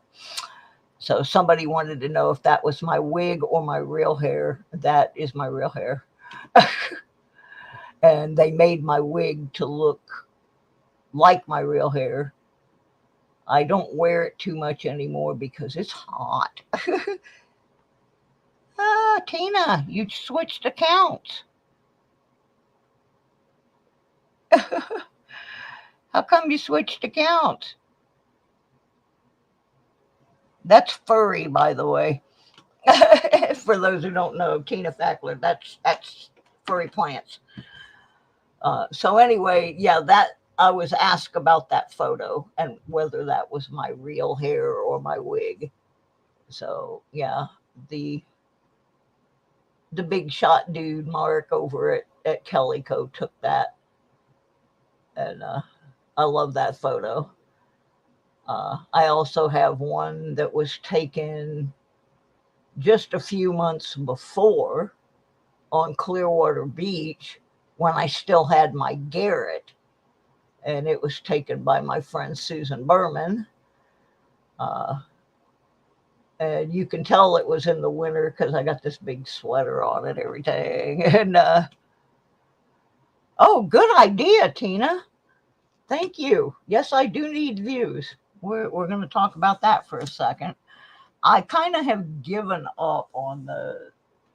S8: So somebody wanted to know if that was my wig or my real hair. That is my real hair. And they made my wig to look like my real hair. I don't wear it too much anymore because it's hot. Tina, you switched accounts. How come you switched accounts? That's Furry, by the way. For those who don't know, Tina Fackler, that's Furry Plants. So anyway, yeah, that I was asked about that photo and whether that was my real hair or my wig. So yeah, the big shot dude, Mark, over at Kellyco took that. And I love that photo. I also have one that was taken just a few months before on Clearwater Beach when I still had my Garrett. And it was taken by my friend Susan Berman. And you can tell it was in the winter because I got this big sweater on and everything. And oh, good idea, Tina. Thank you. Yes, I do need views. We're going to talk about that for a second. I kind of have given up on the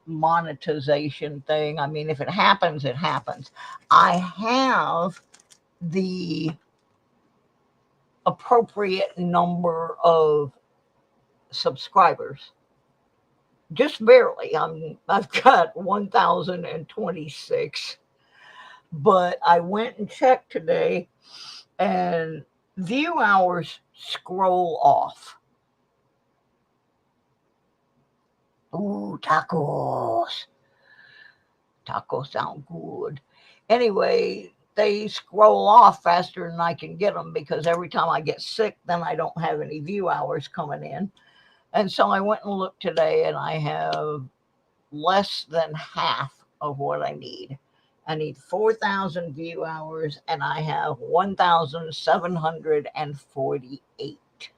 S8: monetization thing. I mean, if it happens, it happens. I have the appropriate number of subscribers. Just barely. I've got 1,026. But I went and checked today, and view hours scroll off. Ooh, tacos. Tacos sound good. Anyway, they scroll off faster than I can get them because every time I get sick, then I don't have any view hours coming in. And so I went and looked today, and I have less than half of what I need. I need 4,000 view hours, and I have 1,748.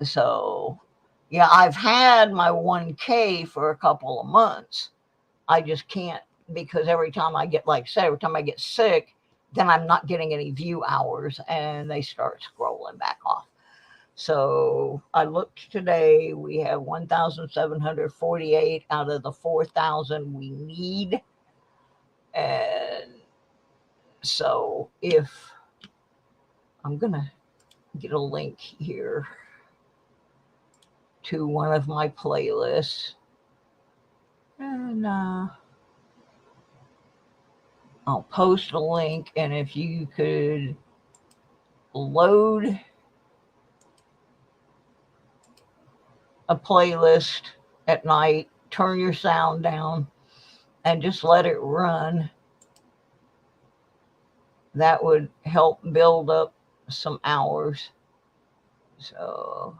S8: So, yeah, I've had my 1K for a couple of months. I just can't, because every time I get, like I said, every time I get sick, then I'm not getting any view hours, and they start scrolling back off. So I looked today, we have 1,748 out of the 4,000 we need. And so if I'm going to get a link here to one of my playlists, and I'll post a link, and if you could load a playlist at night, turn your sound down, and just let it run, that would help build up some hours. So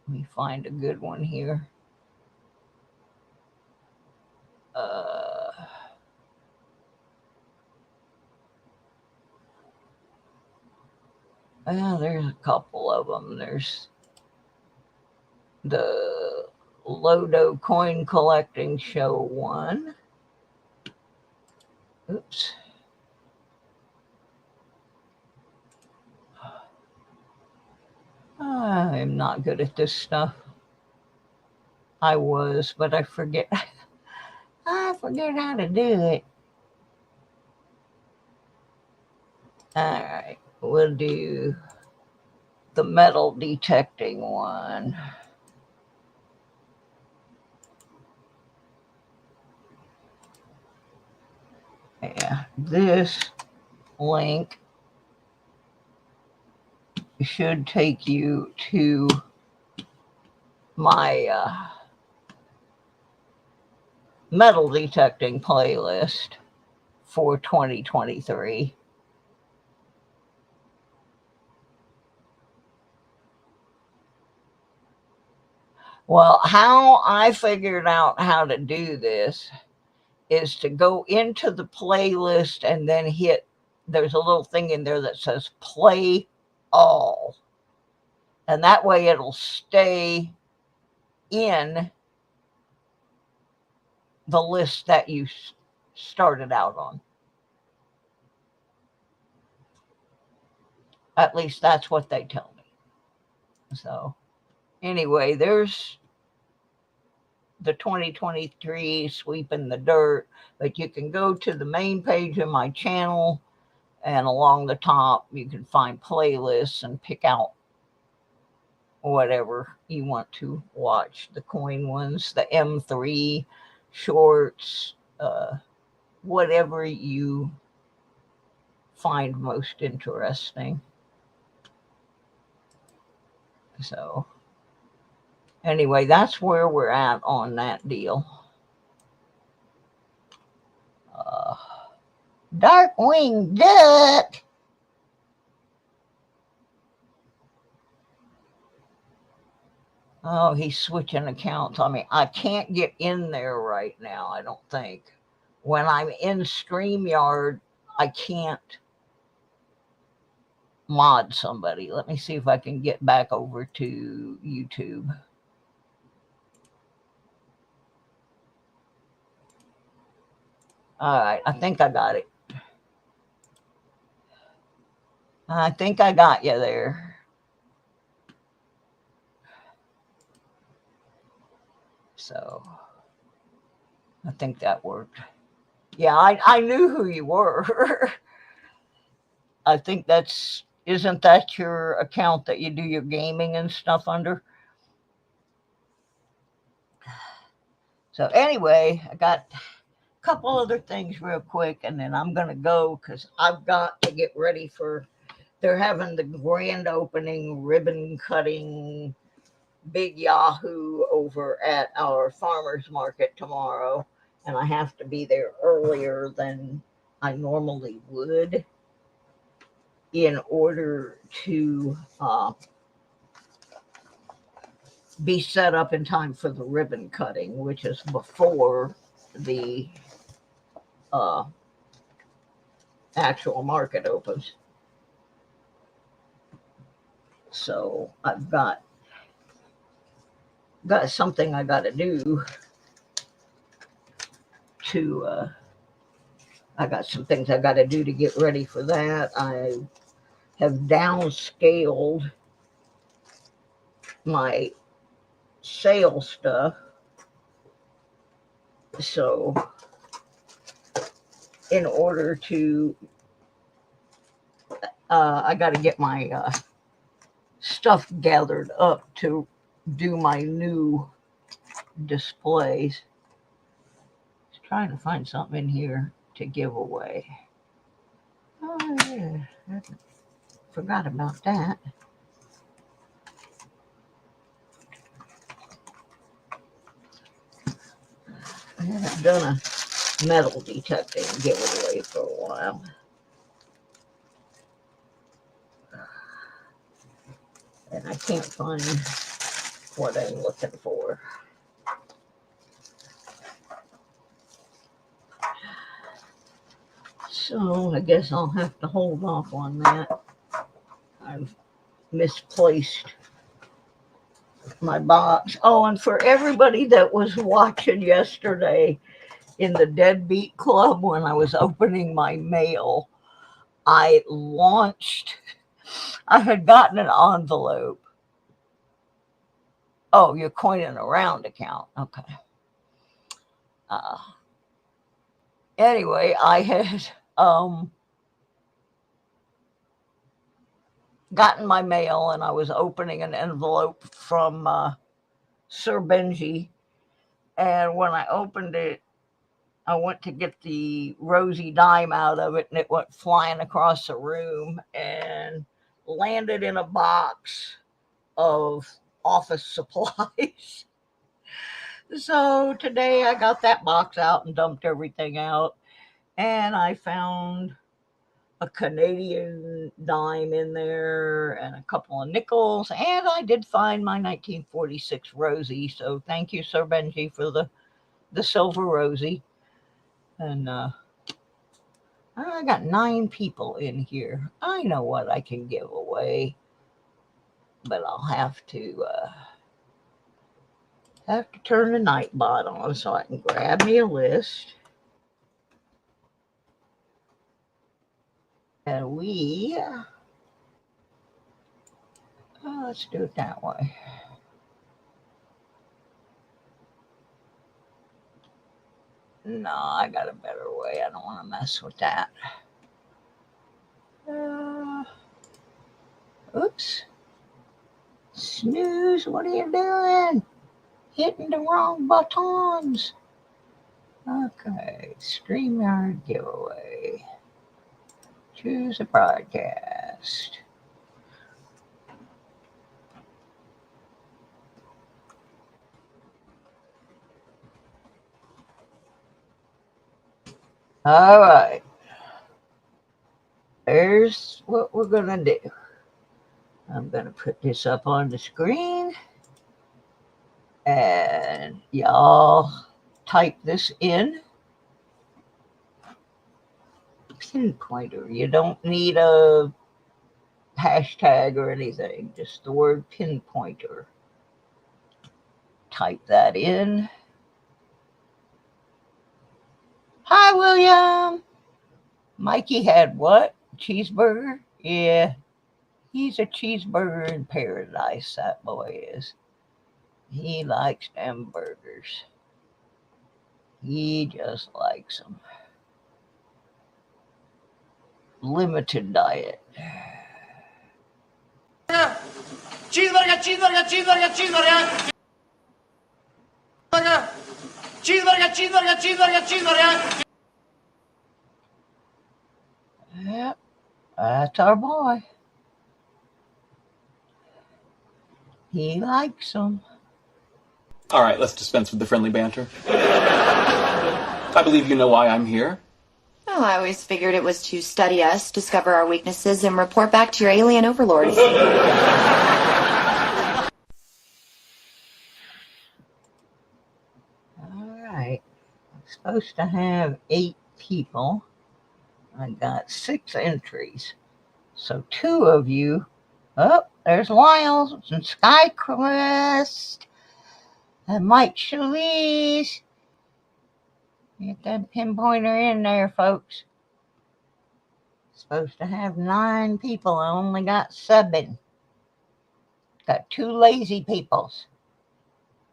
S8: let me find a good one here. Well, there's a couple of them. There's the Lodo Coin Collecting Show one. Oops. I'm not good at this stuff. I was, but I forget. I forget how to do it. All right, we'll do the metal detecting one. Yeah, this link should take you to my metal detecting playlist for 2023. Well, how I figured out how to do this is to go into the playlist and then hit, there's a little thing in there that says play all. And that way it'll stay in the list that you started out on. At least that's what they tell me. So anyway, there's the 2023 Sweepin' the Dirt, but you can go to the main page of my channel, and along the top you can find playlists and pick out whatever you want to watch. The coin ones, the M3 shorts, whatever you find most interesting. So anyway, that's where we're at on that deal. Darkwing Duck. Oh, he's switching accounts on me. I can't get in there right now, I don't think. When I'm in StreamYard, I can't mod somebody. Let me see if I can get back over to YouTube. All right, I think I got it. I think I got you there. So I think that worked. Yeah, I knew who you were. I think isn't that your account that you do your gaming and stuff under? So anyway, I got a couple other things real quick, and then I'm going to go because I've got to get ready for, they're having the grand opening ribbon cutting big Yahoo over at our farmer's market tomorrow, and I have to be there earlier than I normally would in order to be set up in time for the ribbon cutting, which is before the actual market opens. So I've got something I got to do to I got some things I got to do to get ready for that. I have downscaled my sale stuff, so in order to I got to get my stuff gathered up to do my new displays. Just trying to find something in here to give away. Oh yeah, I forgot about that. I haven't done a metal detecting giveaway for a while. And I can't find what I'm looking for. So I guess I'll have to hold off on that. I've misplaced my box. Oh, and for everybody that was watching yesterday in the Deadbeat Club when I was opening my mail, I had gotten an envelope. Oh, you're coining around account. Okay. Anyway, I had gotten my mail and I was opening an envelope from Sir Benji. And when I opened it, I went to get the Rosie dime out of it, and it went flying across the room and landed in a box of office supplies. So today I got that box out and dumped everything out, and I found a Canadian dime in there and a couple of nickels, and I did find my 1946 Rosie. So thank you, Sir Benji, for the silver Rosie. And I got 9 people in here. I know what I can give away, but I'll have to turn the Nightbot on so I can grab me a list. And let's do it that way. No, I got a better way. I don't want to mess with that. Oops. Snooze, what are you doing? Hitting the wrong buttons. Okay, StreamYard giveaway. Choose a broadcast. All right. There's what we're going to do. I'm going to put this up on the screen. And y'all type this in. Pinpointer. You don't need a hashtag or anything. Just the word pinpointer. Type that in. Hi, William. Mikey had what? Cheeseburger? Yeah. He's a cheeseburger in paradise, that boy is. He likes them burgers. He just likes them. Limited diet.
S9: Cheeseburger, cheeseburger, cheeseburger, cheeseburger. Cheeseburger, cheeseburger, cheeseburger, cheeseburger.
S8: Yep, that's our boy. He likes them.
S5: All right, let's dispense with the friendly banter. I believe you know why I'm here.
S6: Well, I always figured it was to study us, discover our weaknesses, and report back to your alien overlords.
S8: All right. I'm supposed to have 8 people. I got 6 entries. So 2 of you. Oh, there's Wiles and Skycrest and Mike Shalise. Get that pinpointer in there, folks. Supposed to have 9 people. I only got 7. Got 2 lazy peoples.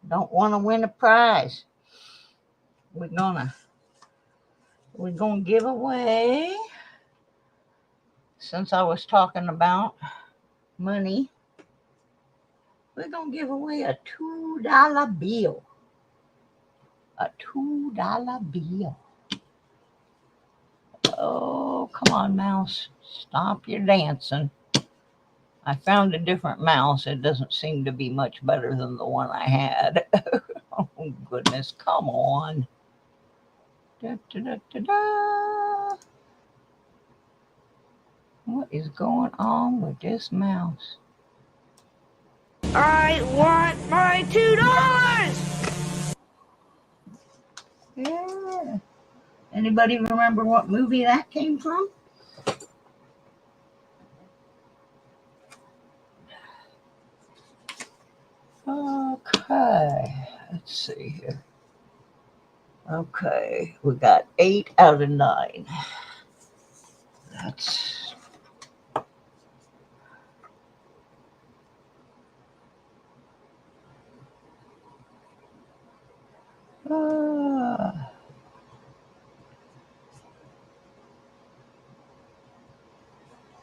S8: Don't want to win a prize. We're gonna give away, since I was talking about money, we're gonna give away a $2 bill. A $2 bill. Oh, come on, mouse. Stop your dancing. I found a different mouse. It doesn't seem to be much better than the one I had. Oh, goodness. Come on. Da, da, da, da, da. What is going on with this mouse?
S7: I want my $2!
S8: Yeah. Anybody remember what movie that came from? Okay. Let's see here. Okay. We got 8 out of 9. That's...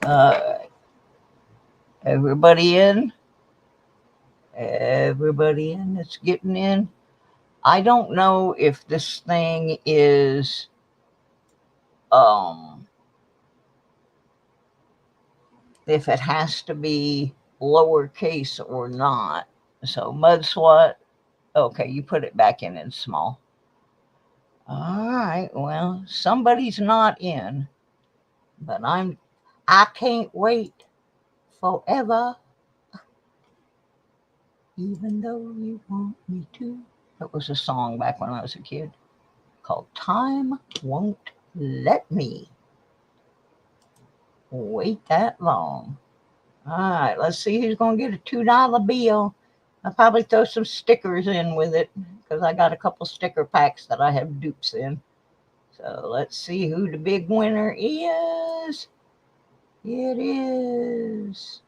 S8: Alright. Everybody in? Everybody in that's getting in? I don't know if this thing is if it has to be lowercase or not. So mud swat. Okay, you put it back in small. All right, well, somebody's not in, but I can't wait forever, even though you want me to. That was a song back when I was a kid called Time Won't Let Me Wait That Long. All right, let's see who's going to get a $2 bill. I'll probably throw some stickers in with it because I got a couple sticker packs that I have dupes in. So let's see who the big winner is. It is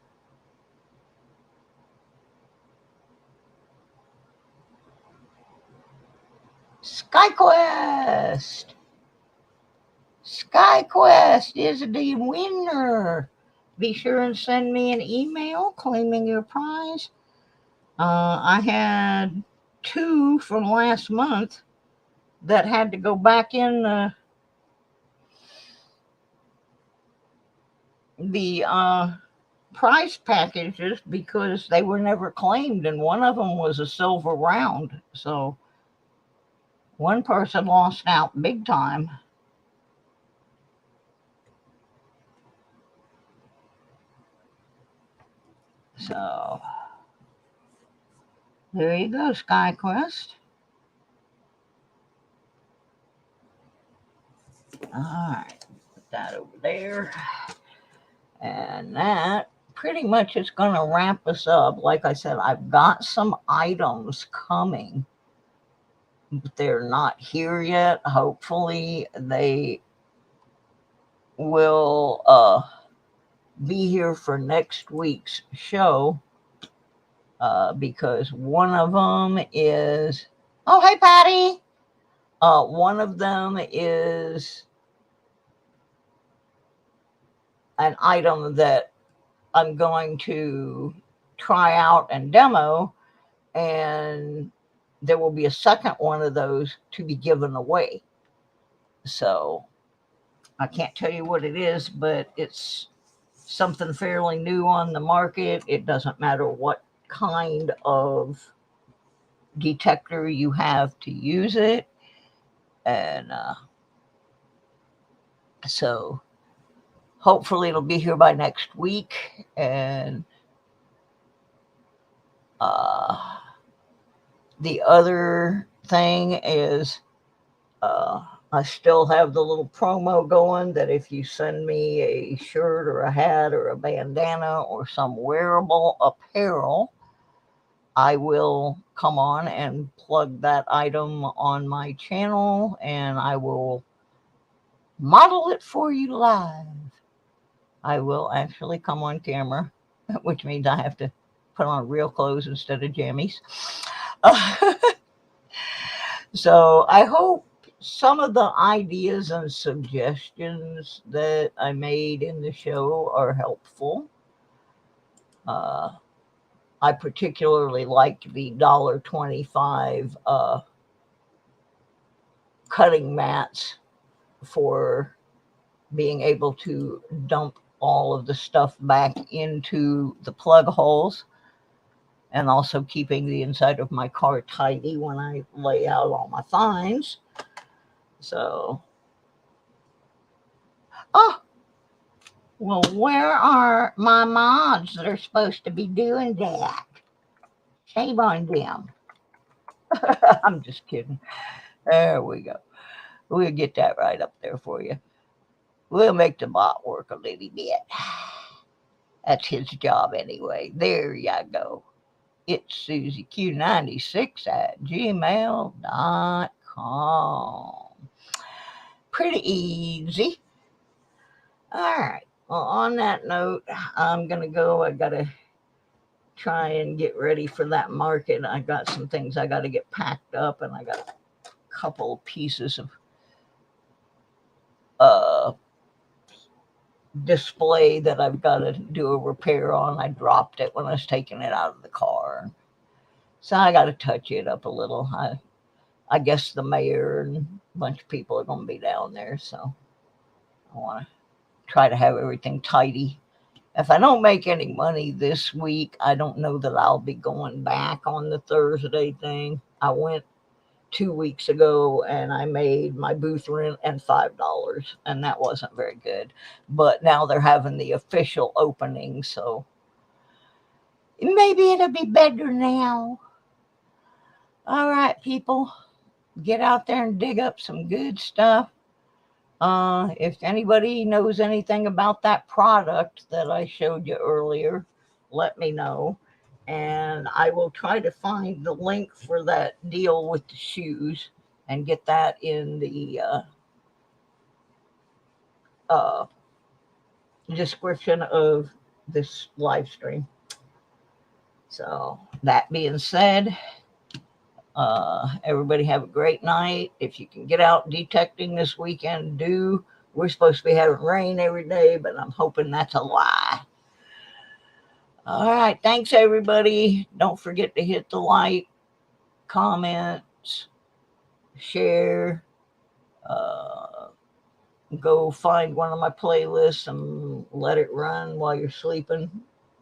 S8: SkyQuest. SkyQuest is the winner. Be sure and send me an email claiming your prize. I had 2 from last month that had to go back in the prize packages because they were never claimed, and one of them was a silver round. So one person lost out big time. So there you go, SkyQuest. All right, put that over there. And that pretty much is going to wrap us up. Like I said, I've got some items coming, but they're not here yet. Hopefully they will be here for next week's show because one of them is, oh, hey, Patty. One of them is an item that I'm going to try out and demo, and there will be a second one of those to be given away. So I can't tell you what it is, but it's something fairly new on the market. It doesn't matter what kind of detector you have to use it. And so hopefully it'll be here by next week. And the other thing is I still have the little promo going that if you send me a shirt or a hat or a bandana or some wearable apparel, I will come on and plug that item on my channel and I will model it for you live. I will actually come on camera, which means I have to put on real clothes instead of jammies. So I hope some of the ideas and suggestions that I made in the show are helpful. I particularly liked the $1.25 cutting mats for being able to dump all of the stuff back into the plug holes and also keeping the inside of my car tidy when I lay out all my finds. So, oh, well, where are my mods that are supposed to be doing that? Shame on them. I'm just kidding. There we go. We'll get that right up there for you. We'll make the bot work a little bit. That's his job anyway. There you go. It's SusieQ96@gmail.com. Pretty easy. All right. Well, on that note, I'm going to go. I got to try and get ready for that market. I got some things I got to get packed up, and I got a couple pieces of display that I've got to do a repair on. I dropped it when I was taking it out of the car. So I got to touch it up a little. I guess the mayor and a bunch of people are going to be down there. So I want to try to have everything tidy. If I don't make any money this week, I don't know that I'll be going back on the Thursday thing. I went 2 weeks ago and I made my booth rent and $5, and that wasn't very good. But now they're having the official opening, so maybe it'll be better now. All right, people, get out there and dig up some good stuff. If anybody knows anything about that product that I showed you earlier, let me know. And I will try to find the link for that deal with the shoes and get that in the description of this live stream. So that being said, everybody have a great night. If you can get out detecting this weekend, do. We're supposed to be having rain every day, but I'm hoping that's a lie. All right. Thanks, everybody. Don't forget to hit the like, comments, share. Go find one of my playlists and let it run while you're sleeping.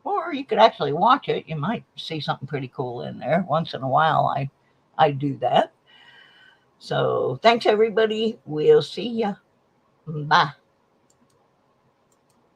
S8: Or you could actually watch it. You might see something pretty cool in there. Once in a while, I do that. So thanks, everybody. We'll see ya. Bye.